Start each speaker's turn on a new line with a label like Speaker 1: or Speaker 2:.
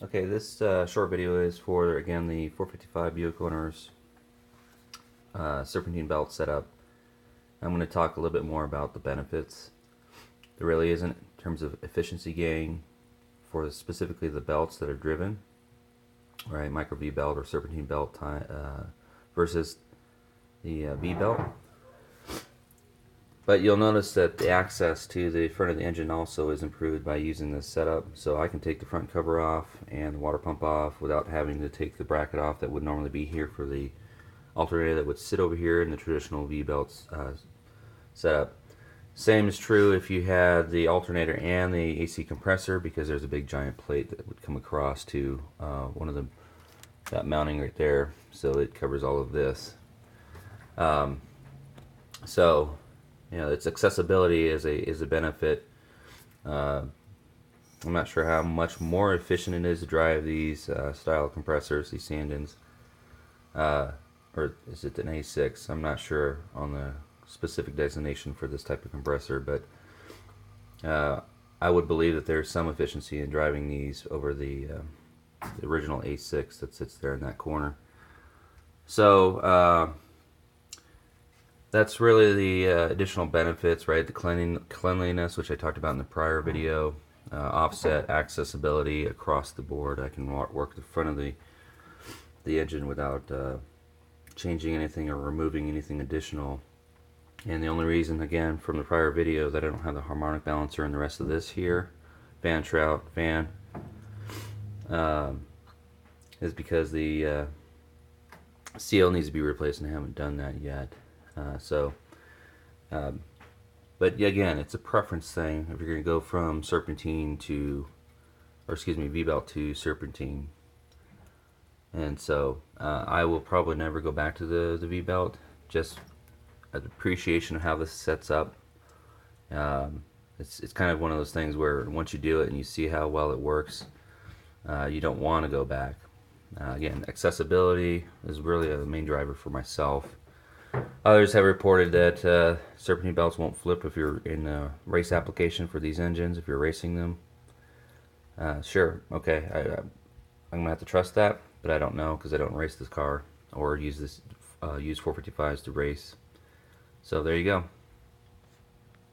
Speaker 1: Okay, this short video is for, again, the 455 Buick owners serpentine belt setup. I'm going to talk a little bit more about the benefits. There really isn't in terms of efficiency gain for specifically the belts that are driven, right? Micro V belt or serpentine belt versus the V belt. But you'll notice that the access to the front of the engine also is improved by using this setup. So I can take the front cover off and the water pump off without having to take the bracket off that would normally be here for the alternator that would sit over here in the traditional V-belt setup. Same is true if you had the alternator and the AC compressor, because there's a big giant plate that would come across to one of them, that mounting right there, so it covers all of this. So you know, its accessibility is a benefit. I'm not sure how much more efficient it is to drive these style compressors, these stand-ins, or is it an A6? I'm not sure on the specific designation for this type of compressor, but I would believe that there's some efficiency in driving these over the original A6 that sits there in that corner. So that's really the additional benefits, right? The cleanliness, which I talked about in the prior video, offset, accessibility across the board. I can work the front of the engine without changing anything or removing anything additional. And the only reason, again, from the prior video, that I don't have the harmonic balancer and the rest of this here, fan shroud, fan, is because the seal needs to be replaced, and I haven't done that yet. But again, it's a preference thing. If you're going to go from serpentine to, or excuse me, V-belt to serpentine, and so I will probably never go back to the V-belt. Just an appreciation of how this sets up. It's kind of one of those things where once you do it and you see how well it works, you don't want to go back. Again, accessibility is really a main driver for myself. Others have reported that serpentine belts won't flip if you're in a race application for these engines, if you're racing them. Sure, okay, I'm going to have to trust that, but I don't know because I don't race this car or use 455s to race. So there you go.